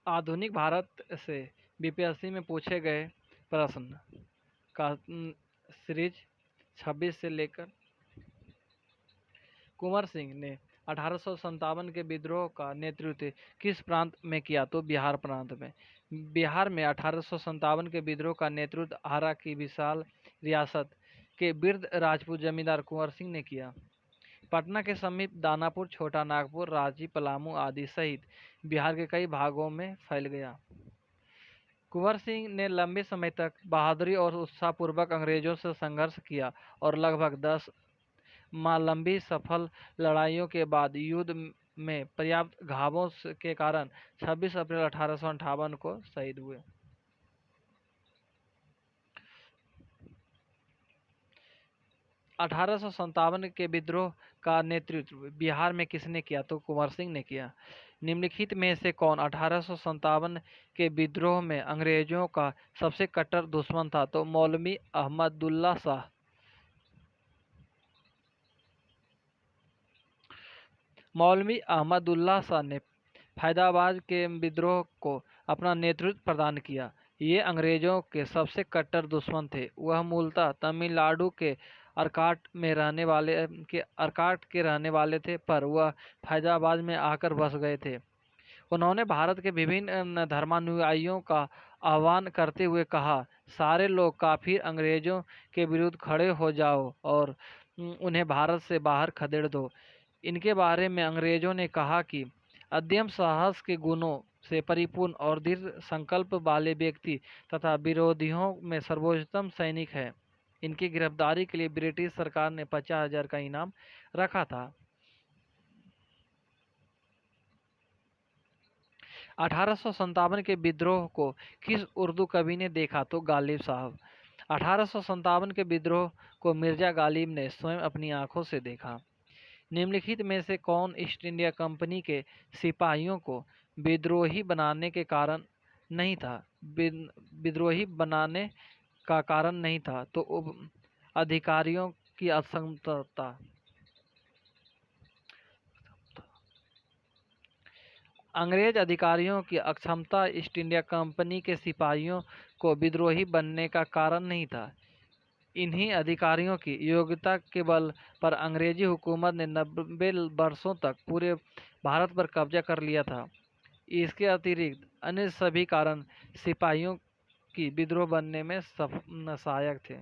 आधुनिक भारत से बीपीएससी में पूछे गए प्रश्न का सीरीज 26 से लेकर। कुंवर सिंह ने 1857 के विद्रोह का नेतृत्व किस प्रांत में किया? तो बिहार प्रांत में। बिहार में 1857 के विद्रोह का नेतृत्व आरा की विशाल रियासत के वृद्ध राजपूत जमींदार कुंवर सिंह ने किया। पटना के समीप दानापुर, छोटा नागपुर, रांची, पलामू आदि सहित बिहार के कई भागों में फैल गया। कुंवर सिंह ने लंबे समय तक बहादुरी और उत्साहपूर्वक अंग्रेजों से संघर्ष किया और लगभग 10 माह लंबी सफल लड़ाइयों के बाद युद्ध में पर्याप्त घावों के कारण 26 अप्रैल 1858 को शहीद हुए। 1857 के विद्रोह का नेतृत्व बिहार में किसने किया? तो कुंवर सिंह ने किया। निम्नलिखित में से कौन 1857 के विद्रोह में अंग्रेजों का सबसे कट्टर दुश्मन था? तो मौलवी अहमदुल्ला शाह। मौलवी अहमदुल्ला शाह ने फैजाबाद के विद्रोह को अपना नेतृत्व प्रदान किया। ये अंग्रेजों के सबसे कट्टर दुश्मन थे। वह मूलतः तमिलनाडु के अर्काट के रहने वाले थे, पर वह फैजाबाद में आकर बस गए थे। उन्होंने भारत के विभिन्न धर्मानुयायियों का आह्वान करते हुए कहा, सारे लोग काफिर अंग्रेजों के विरुद्ध खड़े हो जाओ और उन्हें भारत से बाहर खदेड़ दो। इनके बारे में अंग्रेजों ने कहा कि अदम्य साहस के गुणों से परिपूर्ण और दृढ़ संकल्प वाले व्यक्ति तथा विरोधियों में सर्वोत्तम सैनिक है। इनकी गिरफ्तारी के लिए ब्रिटिश सरकार ने 50,000 का इनाम रखा था। 1857 के विद्रोह को किस उर्दू कवि ने देखा? तो गालिब साहब। 1857 के विद्रोह को मिर्जा गालिब ने स्वयं अपनी आंखों से देखा। निम्नलिखित में से कौन ईस्ट इंडिया कंपनी के सिपाहियों को विद्रोही बनाने के कारण नहीं था? विद्रोही बनाने का कारण नहीं था तो अधिकारियों की असमर्थता। अंग्रेज अधिकारियों की अक्षमता ईस्ट इंडिया कंपनी के सिपाहियों को विद्रोही बनने का कारण नहीं था। इन्हीं अधिकारियों की योग्यता के बल पर अंग्रेजी हुकूमत ने 90 वर्षों तक पूरे भारत पर कब्जा कर लिया था। इसके अतिरिक्त अन्य सभी कारण सिपाहियों की विद्रोह बनने में सहायक थे।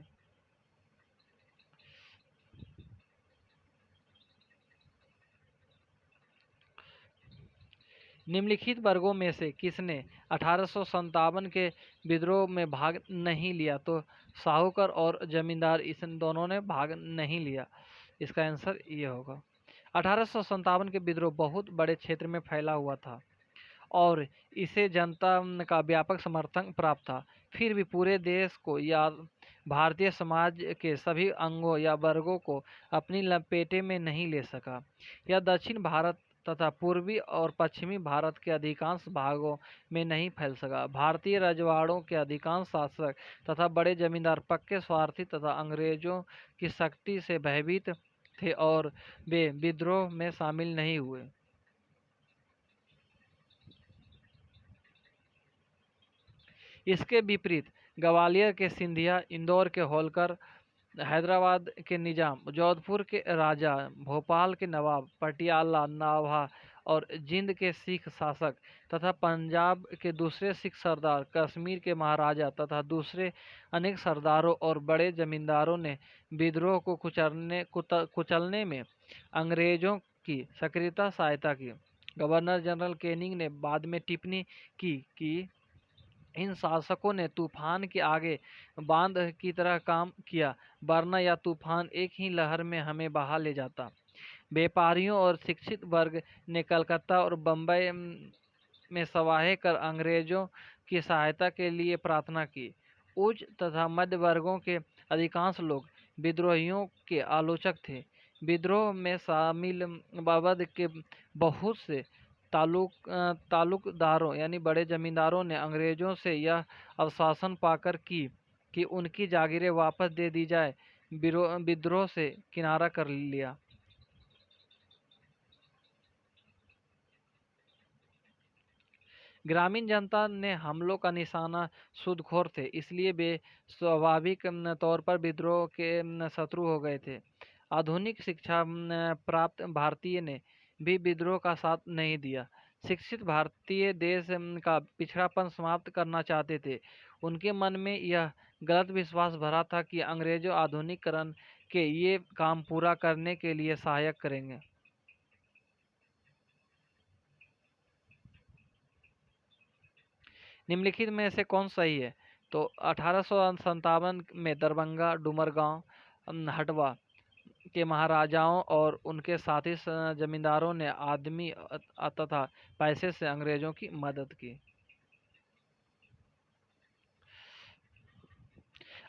निम्नलिखित वर्गों में से किसने 1857 के विद्रोह में भाग नहीं लिया? तो साहूकर और जमींदार, इन दोनों ने भाग नहीं लिया। इसका आंसर ये होगा। 1857 के विद्रोह बहुत बड़े क्षेत्र में फैला हुआ था और इसे जनता का व्यापक समर्थन प्राप्त था। फिर भी पूरे देश को या भारतीय समाज के सभी अंगों या वर्गों को अपनी लपेटे में नहीं ले सका। यह दक्षिण भारत तथा पूर्वी और पश्चिमी भारत के अधिकांश भागों में नहीं फैल सका। भारतीय रजवाड़ों के अधिकांश शासक तथा बड़े जमींदार पक्के स्वार्थी तथा अंग्रेजों की शक्ति से भयभीत थे और वे विद्रोह में शामिल नहीं हुए। इसके विपरीत ग्वालियर के सिंधिया, इंदौर के होलकर, हैदराबाद के निजाम, जोधपुर के राजा, भोपाल के नवाब, पटियाला, नाभा और जिंद के सिख शासक तथा पंजाब के दूसरे सिख सरदार, कश्मीर के महाराजा तथा दूसरे अनेक सरदारों और बड़े जमींदारों ने विद्रोह को कुचलने में अंग्रेजों की सक्रियता सहायता की। गवर्नर जनरल कैनिंग ने बाद में टिप्पणी की कि इन शासकों ने तूफान के आगे बांध की तरह काम किया, वरना यह तूफान एक ही लहर में हमें बहा ले जाता। व्यापारियों और शिक्षित वर्ग ने कलकत्ता और बम्बई में सभाएं कर अंग्रेजों की सहायता के लिए प्रार्थना की। उच्च तथा मध्य वर्गों के अधिकांश लोग विद्रोहियों के आलोचक थे। विद्रोह में शामिल बाबद के बहुत से तालुकदारों यानी बड़े जमींदारों ने अंग्रेजों से यह आश्वासन पाकर कि उनकी जागीरें वापस दे दी जाए, विद्रोह से किनारा कर लिया। ग्रामीण जनता ने हमलों का निशाना सूदखोर थे, इसलिए वे स्वाभाविक तौर पर विद्रोह के शत्रु हो गए थे। आधुनिक शिक्षा प्राप्त भारतीय ने भी विद्रोह का साथ नहीं दिया। शिक्षित भारतीय देश का पिछड़ापन समाप्त करना चाहते थे। उनके मन में यह गलत विश्वास भरा था कि अंग्रेजों आधुनिकीकरण के ये काम पूरा करने के लिए सहायक करेंगे। निम्नलिखित में से कौन सही है? तो 1857 में दरभंगा, डुमरगांव, हटवा के महाराजाओं और उनके साथी जमींदारों ने आदमी तथा पैसे से अंग्रेजों की मदद की।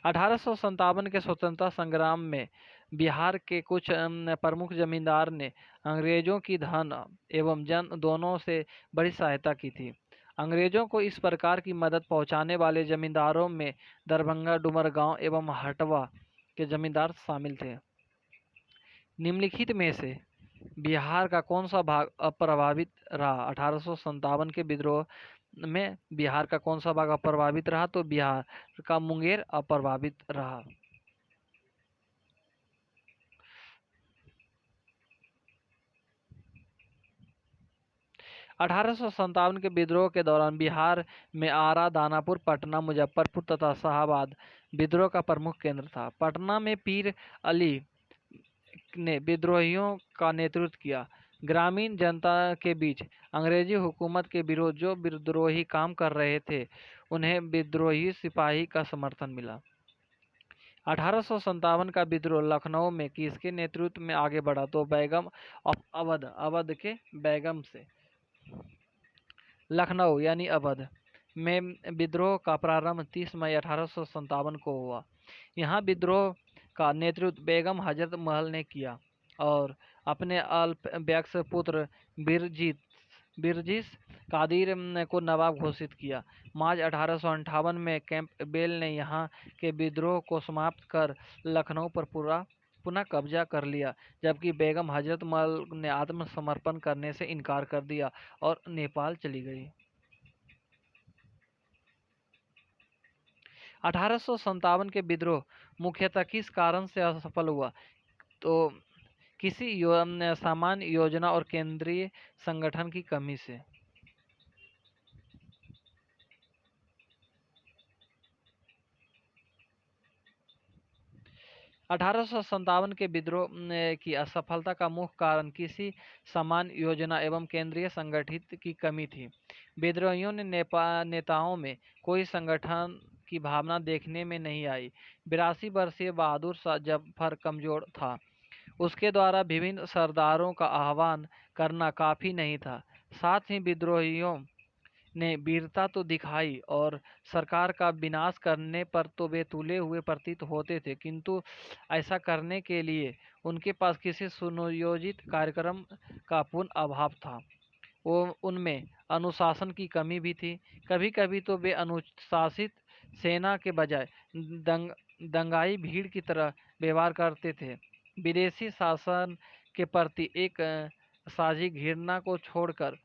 1857 के स्वतंत्रता संग्राम में बिहार के कुछ प्रमुख जमींदार ने अंग्रेजों की धन एवं जन दोनों से बड़ी सहायता की थी। अंग्रेजों को इस प्रकार की मदद पहुंचाने वाले जमींदारों में दरभंगा, डुमरगांव एवं हटवा के जमींदार शामिल थे। निम्नलिखित में से बिहार का कौन सा भाग अप्रभावित रहा? 1857 के विद्रोह में बिहार का कौन सा भाग अप्रभावित रहा? तो बिहार का मुंगेर अप्रभावित रहा। 1857 के विद्रोह के दौरान बिहार में आरा, दानापुर, पटना, मुजफ्फरपुर तथा शाहाबाद विद्रोह का प्रमुख केंद्र था। पटना में पीर अली ने विद्रोहियों का नेतृत्व किया। ग्रामीण जनता के बीच अंग्रेजी हुकूमत के विरुद्ध जो विद्रोही काम कर रहे थे, उन्हें विद्रोही सिपाही का समर्थन मिला। 1857 का विद्रोह लखनऊ में किसके नेतृत्व में आगे बढ़ा? तो बेगम ऑफ अवध के बेगम से। लखनऊ यानी अवध में विद्रोह का प्रारंभ 30 मई 1857 को हुआ। यहाँ विद्रोह का नेतृत्व बेगम हजरत महल ने किया और अपने अल्पवयस्क पुत्र बिरजिस कादिर को नवाब घोषित किया। मार्च 1858 में कैंपबेल ने यहाँ के विद्रोह को समाप्त कर लखनऊ पर पुनः कब्जा कर लिया, जबकि बेगम हजरत महल ने आत्मसमर्पण करने से इनकार कर दिया और नेपाल चली गई। 1857 के विद्रोह मुख्यतः किस कारण से असफल हुआ? तो किसी सामान्य योजना और केंद्रीय संगठन की कमी से। 1857 के विद्रोह की असफलता का मुख्य कारण किसी समान योजना एवं केंद्रीय संगठित की कमी थी। विद्रोहियों ने नेताओं में कोई संगठन की भावना देखने में नहीं आई। 82 वर्षीय बहादुर शाह जफर कमजोर था। उसके द्वारा विभिन्न सरदारों का आह्वान करना काफी नहीं था। साथ ही विद्रोहियों ने वीरता तो दिखाई और सरकार का विनाश करने पर तो वे तुले हुए प्रतीत होते थे, किंतु ऐसा करने के लिए उनके पास किसी सुनियोजित कार्यक्रम का पूर्ण अभाव था। वो उनमें अनुशासन की कमी भी थी। कभी कभी तो वे अनुशासित सेना के बजाय दंगाई भीड़ की तरह व्यवहार करते थे। विदेशी शासन के प्रति एक साझी घृणा को छोड़कर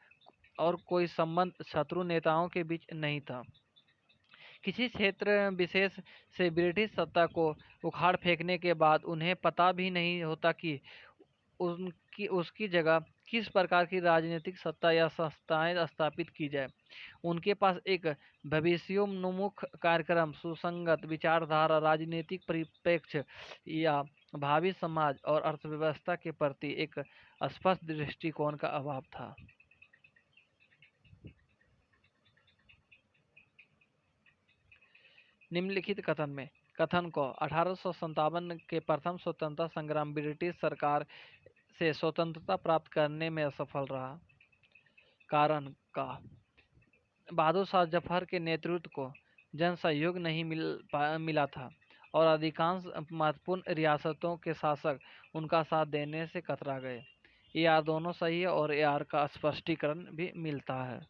और कोई संबंध शत्रु नेताओं के बीच नहीं था। किसी क्षेत्र विशेष से ब्रिटिश सत्ता को उखाड़ फेंकने के बाद उन्हें पता भी नहीं होता कि उसकी जगह किस प्रकार की राजनीतिक सत्ता या संस्थाएं स्थापित की जाए। उनके पास एक भविष्योन्मुख कार्यक्रम, सुसंगत विचारधारा, राजनीतिक परिप्रेक्ष्य या भावी समाज और अर्थव्यवस्था के प्रति एक स्पष्ट दृष्टिकोण का अभाव था। निम्नलिखित कथन को 1857 के प्रथम स्वतंत्रता संग्राम ब्रिटिश सरकार से स्वतंत्रता प्राप्त करने में असफल रहा। कारण का बहादुर शाह जफर के नेतृत्व को जन सहयोग नहीं मिला था और अधिकांश महत्वपूर्ण रियासतों के शासक उनका साथ देने से कतरा गए। ये दोनों सही है और AR का स्पष्टीकरण भी मिलता है।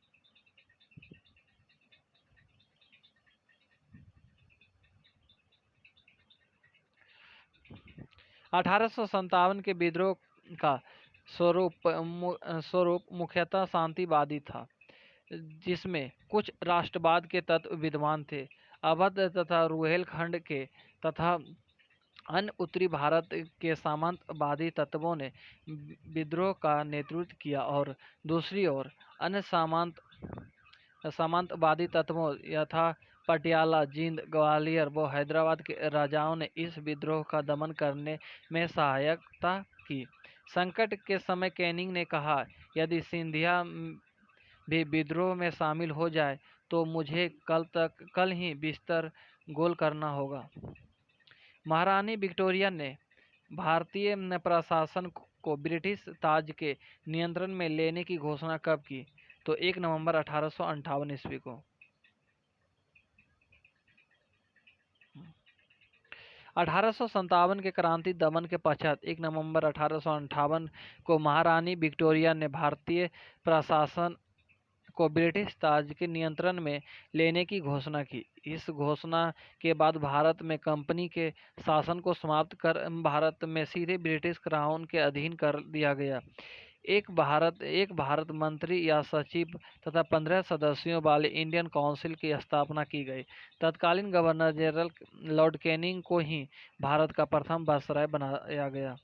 1857 के विद्रोह का स्वरूप मुख्यतः शांतिवादी था। जिसमें कुछ राष्ट्रवाद के तत्व विद्वान थे। अवध तथा रुहेलखंड के तथा अन्य उत्तरी भारत के सामंतवादी तत्वों ने विद्रोह का नेतृत्व किया और दूसरी ओर अन्य सामंतवादी तत्वों यथा पटियाला, जींद, ग्वालियर व हैदराबाद के राजाओं ने इस विद्रोह का दमन करने में सहायता की। संकट के समय कैनिंग ने कहा, यदि सिंधिया भी विद्रोह में शामिल हो जाए तो मुझे कल ही बिस्तर गोल करना होगा। महारानी विक्टोरिया ने भारतीय प्रशासन को ब्रिटिश ताज के नियंत्रण में लेने की घोषणा कब की? तो 1 नवंबर 1858 ईस्वी को। 1857 के क्रांति दमन के पश्चात 1 नवंबर 1858 को महारानी विक्टोरिया ने भारतीय प्रशासन को ब्रिटिश ताज के नियंत्रण में लेने की घोषणा की। इस घोषणा के बाद भारत में कंपनी के शासन को समाप्त कर भारत में सीधे ब्रिटिश क्राउन के अधीन कर दिया गया। एक भारत मंत्री या सचिव तथा 15 सदस्यों वाले इंडियन काउंसिल की स्थापना की गई। तत्कालीन गवर्नर जनरल लॉर्ड कैनिंग को ही भारत का प्रथम वायसराय बनाया गया।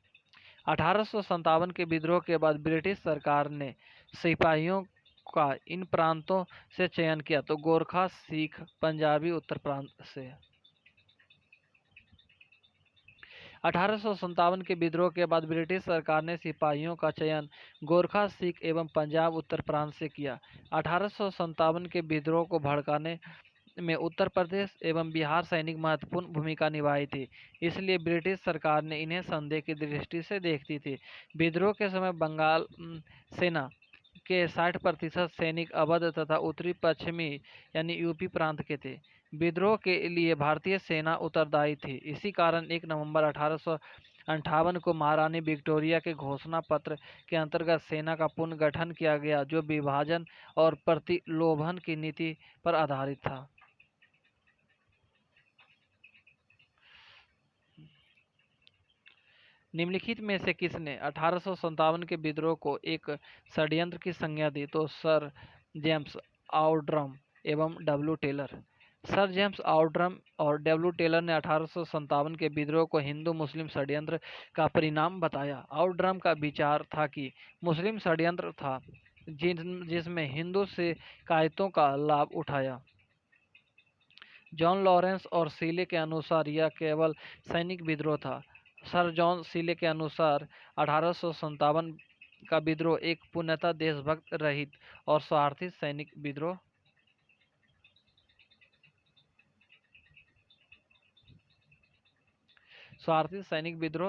1857 के विद्रोह के बाद ब्रिटिश सरकार ने सिपाहियों का इन प्रांतों से चयन किया, तो गोरखा, सिख, पंजाबी उत्तर प्रांत से। 1857 के विद्रोह के बाद ब्रिटिश सरकार ने सिपाहियों का चयन गोरखा, सिख एवं पंजाब उत्तर प्रांत से किया। 1857 के विद्रोह को भड़काने में उत्तर प्रदेश एवं बिहार सैनिक महत्वपूर्ण भूमिका निभाई थी, इसलिए ब्रिटिश सरकार ने इन्हें संदेह की दृष्टि से देखती थी। विद्रोह के समय बंगाल सेना के 60% सैनिक अवध तथा उत्तरी पश्चिमी यानी यूपी प्रांत के थे। विद्रोह के लिए भारतीय सेना उत्तरदायी थी। इसी कारण 1 नवंबर 1858 को महारानी विक्टोरिया के घोषणा पत्र के अंतर्गत सेना का पुनर्गठन किया गया, जो विभाजन और प्रतिलोभन की नीति पर आधारित था। निम्नलिखित में से किसने 1857 के विद्रोह को एक षड्यंत्र की संज्ञा दी? तो सर जेम्स आउड्रम एवं डब्ल्यू टेलर। सर जेम्स आउड्रम और डब्ल्यू टेलर ने 1857 के विद्रोह को हिंदू मुस्लिम षड्यंत्र का परिणाम बताया। आउड्रम का विचार था कि मुस्लिम षड्यंत्र था जिसमें हिंदू से कायतों का लाभ उठाया। जॉन लॉरेंस और सीले के अनुसार यह केवल सैनिक विद्रोह था। सर जॉन सीले के अनुसार 1857 का विद्रोह एक पूर्णतः देशभक्त रहित और स्वार्थी सैनिक विद्रोह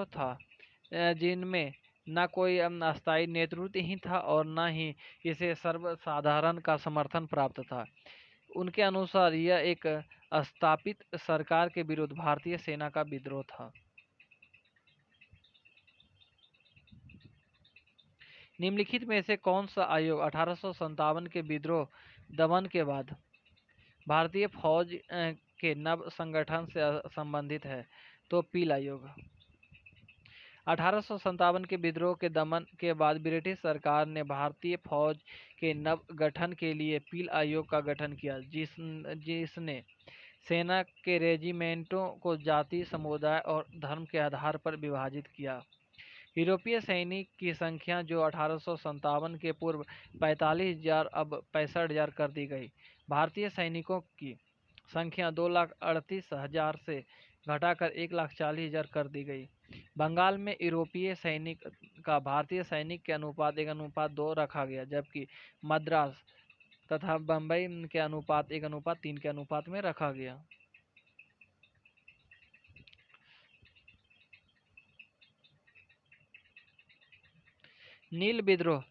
था, जिनमें न कोई अस्थायी नेतृत्व ही था और न ही इसे सर्वसाधारण का समर्थन प्राप्त था। उनके अनुसार यह एक स्थापित सरकार के विरुद्ध भारतीय सेना का विद्रोह था। निम्नलिखित में से कौन सा आयोग 1857 के विद्रोह दमन के बाद भारतीय फौज के नव संगठन से संबंधित है? तो पील आयोग। 1857 के विद्रोह के दमन के बाद ब्रिटिश सरकार ने भारतीय फौज के नव गठन के लिए पील आयोग का गठन किया, जिसने सेना के रेजिमेंटों को जाति, समुदाय और धर्म के आधार पर विभाजित किया। यूरोपीय सैनिक की संख्या जो 1857 के पूर्व 45,000 अब 65,000 कर दी गई। भारतीय सैनिकों की संख्या 2,38,000 से घटाकर 1,40,000 कर दी गई। बंगाल में यूरोपीय सैनिक का भारतीय सैनिक के अनुपात 1:2 रखा गया, जबकि मद्रास तथा बम्बई के अनुपात 1:3 के अनुपात में रखा गया। नील विद्रोह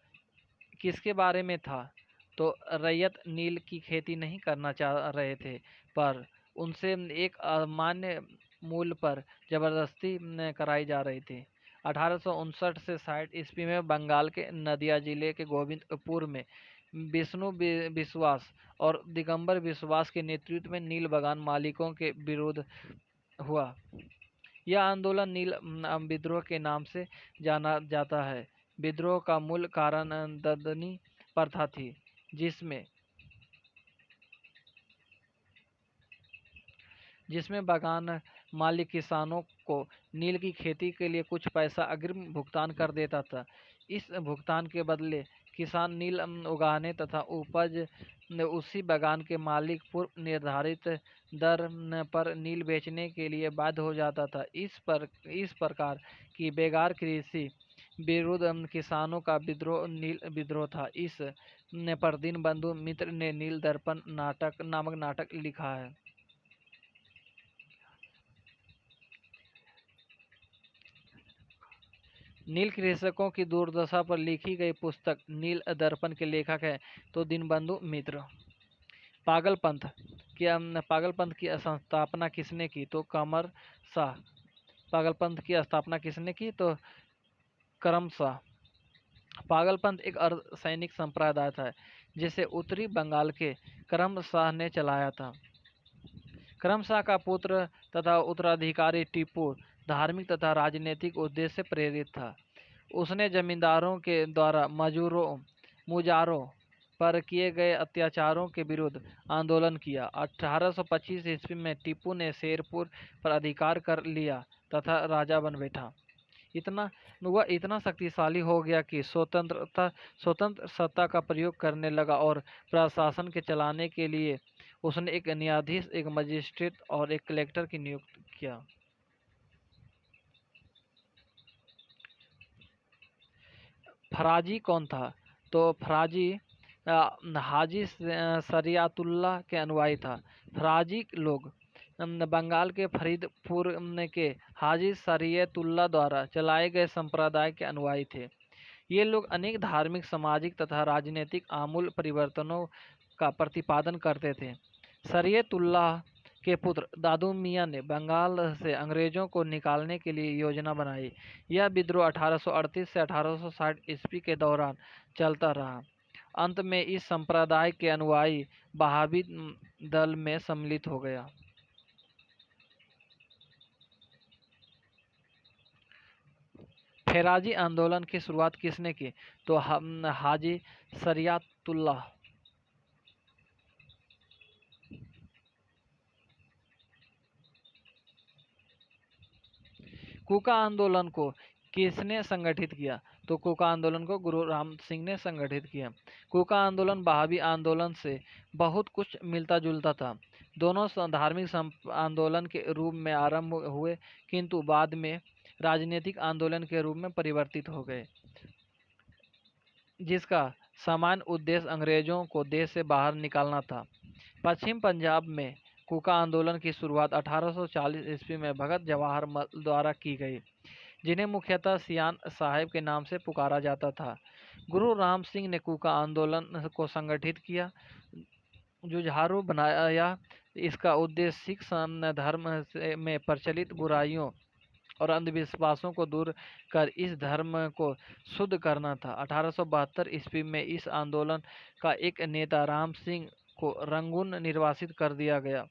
किसके बारे में था? तो रैयत नील की खेती नहीं करना चाह रहे थे, पर उनसे एक अमान्य मूल्य पर जबरदस्ती कराई जा रही थी। 1859 से 60 ईस्वी में बंगाल के नदिया जिले के गोविंदपुर में विष्णु विश्वास और दिगंबर विश्वास के नेतृत्व में नील बागान मालिकों के विरोध हुआ। यह आंदोलन नील विद्रोह के नाम से जाना जाता है। विद्रोह का मूल कारण ददनी प्रथा थी, जिसमें जिसमें बागान मालिक किसानों को नील की खेती के लिए कुछ पैसा अग्रिम भुगतान कर देता था। इस भुगतान के बदले किसान नील उगाने तथा उपज उसी बागान के मालिक पूर्व निर्धारित दर पर नील बेचने के लिए बाध्य हो जाता था। इस प्रकार की बेगार कृषि विरुद्ध किसानों का विद्रोह नील विद्रोह था। इस पर दीनबंधु मित्र ने नील दर्पण नामक नाटक लिखा है। नील कृषकों की दुर्दशा पर लिखी गई पुस्तक नील दर्पण के लेखक हैं तो दीनबंधु मित्र। पागलपंथ की स्थापना किसने की तो कमर शाह। पागलपंथ की स्थापना किसने की तो करम शाह। पागलपंथ एक अर्धसैनिक संप्रदाय था जिसे उत्तरी बंगाल के करम शाह ने चलाया था। करम शाह का पुत्र तथा उत्तराधिकारी टीपू धार्मिक तथा राजनीतिक उद्देश्य से प्रेरित था। उसने जमींदारों के द्वारा मुजारों पर किए गए अत्याचारों के विरुद्ध आंदोलन किया। 1825 ईस्वी में टीपू ने शेरपुर पर अधिकार कर लिया तथा राजा बन बैठा। वह इतना शक्तिशाली हो गया कि स्वतंत्र सत्ता का प्रयोग करने लगा और प्रशासन के चलाने के लिए उसने एक न्यायाधीश, एक मजिस्ट्रेट और एक कलेक्टर की नियुक्ति किया। फराजी कौन था तो फराजी हाजी शरियातुल्लाह के अनुयायी था। फराजी लोग बंगाल के फरीदपुर के हाजी शरियतुल्लाह द्वारा चलाए गए संप्रदाय के अनुयायी थे। ये लोग अनेक धार्मिक, सामाजिक तथा राजनीतिक आमूल परिवर्तनों का प्रतिपादन करते थे। शरियतुल्लाह के पुत्र दादू मियाँ ने बंगाल से अंग्रेजों को निकालने के लिए योजना बनाई। यह विद्रोह 1838 से 1860 ईस्वी के दौरान चलता रहा। अंत में इस संप्रदाय के अनुयायी वहाबी दल में सम्मिलित हो गया। फेराजी आंदोलन की शुरुआत किसने की तो हाजी शरियातुल्लाह। कूका आंदोलन को किसने संगठित किया तो कूका आंदोलन को गुरु राम सिंह ने संगठित किया। कूका आंदोलन वहाबी आंदोलन से बहुत कुछ मिलता जुलता था। दोनों धार्मिक आंदोलन के रूप में आरंभ हुए किंतु बाद में राजनीतिक आंदोलन के रूप में परिवर्तित हो गए, जिसका सामान्य उद्देश्य अंग्रेजों को देश से बाहर निकालना था। पश्चिम पंजाब में कूका आंदोलन की शुरुआत 1840 ईस्वी में भगत जवाहर मल द्वारा की गई, जिन्हें मुख्यतः सियान साहिब के नाम से पुकारा जाता था। गुरु राम सिंह ने कूका आंदोलन को संगठित किया, जुझारू बनाया। इसका उद्देश्य सिख धर्म में प्रचलित बुराइयों और अंधविश्वासों को दूर कर इस धर्म को शुद्ध करना था। 1872 ईस्वी में इस आंदोलन का एक नेता राम सिंह को रंगून निर्वासित कर दिया गया,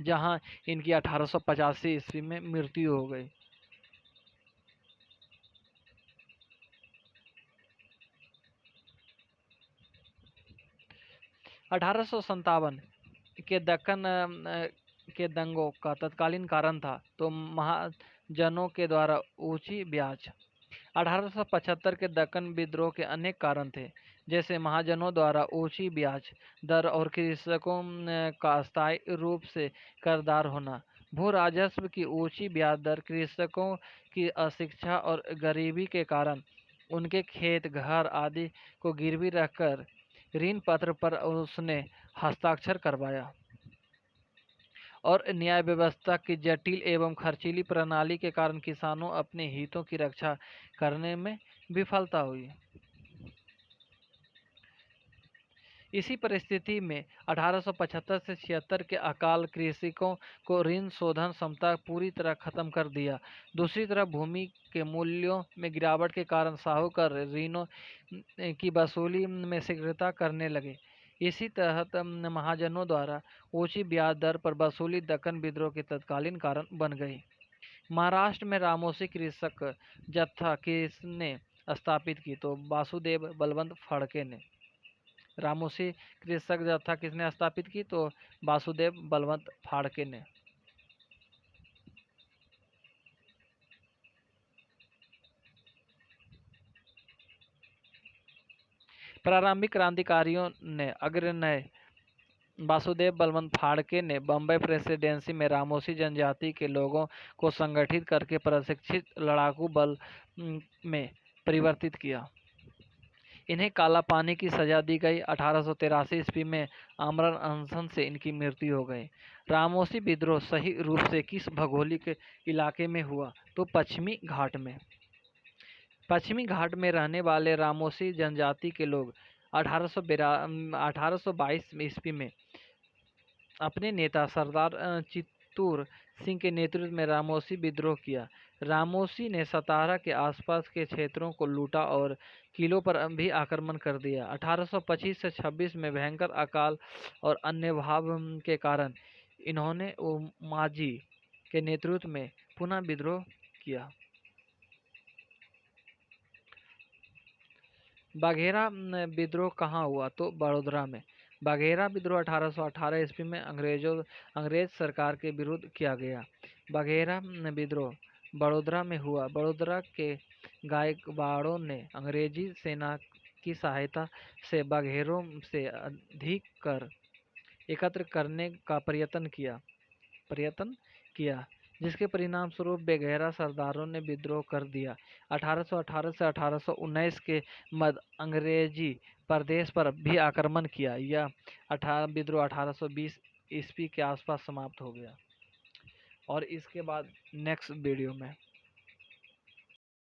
जहां इनकी 1885 ईस्वी में मृत्यु हो गई। अठारह के दक्कन के दंगों का तत्कालीन कारण था तो महाजनों के द्वारा ऊंची ब्याज। 1875 के दक्कन विद्रोह के अनेक कारण थे, जैसे महाजनों द्वारा ऊंची ब्याज दर और कृषकों का अस्थायी रूप से करदार होना। भू राजस्व की ऊंची ब्याज दर, कृषकों की अशिक्षा और गरीबी के कारण उनके खेत, घर आदि को गिरवी रखकर ऋण पत्र पर उसने हस्ताक्षर करवाया और न्याय व्यवस्था की जटिल एवं खर्चीली प्रणाली के कारण किसानों अपने हितों की रक्षा करने में विफलता हुई। इसी परिस्थिति में 1875 से 76 के अकाल कृषकों को ऋण शोधन क्षमता पूरी तरह खत्म कर दिया। दूसरी तरफ भूमि के मूल्यों में गिरावट के कारण साहूकार ऋणों की वसूली में शीघ्रता करने लगे। इसी तहत महाजनों द्वारा ऊंची ब्याज दर पर वसूली दक्कन विद्रोह के तत्कालीन कारण बन गई। महाराष्ट्र में रामोसी कृषक जत्था किसने स्थापित की तो वासुदेव बलवंत फड़के ने। रामोसी कृषक जत्था किसने स्थापित की तो वासुदेव बलवंत फाड़के ने। प्रारंभिक क्रांतिकारियों ने अग्रनय वासुदेव बलवंत फाड़के ने बम्बई प्रेसिडेंसी में रामोसी जनजाति के लोगों को संगठित करके प्रशिक्षित लड़ाकू बल में परिवर्तित किया। इन्हें काला पानी की सजा दी गई। 1883 ईस्वी में आमरण अनशन से इनकी मृत्यु हो गई। रामोसी विद्रोह सही रूप से किस भौगोलिक इलाके में हुआ? तो पश्चिमी घाट में। पश्चिमी घाट में रहने वाले रामोसी जनजाति के लोग 1822 ईस्वी में अपने नेता सरदार चित्तूर सिंह के नेतृत्व में रामोसी विद्रोह किया। रामोसी ने सतारा के आसपास के क्षेत्रों को लूटा और किलों पर भी आक्रमण कर दिया। 1825 से 26 में भयंकर अकाल और अन्य भाव के कारण इन्होंने उमाजी के नेतृत्व में पुनः विद्रोह किया। बाघेरा विद्रोह कहाँ हुआ? तो बड़ौदा में। बाघेरा विद्रोह 1818 ईस्वी में अंग्रेज सरकार के विरुद्ध किया गया। बाघेरा विद्रोह बड़ौदा में हुआ। बड़ौदा के गायकवाड़ों ने अंग्रेजी सेना की सहायता से बाघेरों से अधिक कर एकत्र करने का प्रयत्न किया, जिसके परिणाम स्वरूप बाघेरा सरदारों ने विद्रोह कर दिया। 1818 से 1819 के मध्य अंग्रेजी प्रदेश पर भी आक्रमण किया। यह विद्रोह 1820 ईस्वी के आसपास समाप्त हो गया। और इसके बाद नेक्स्ट वीडियो में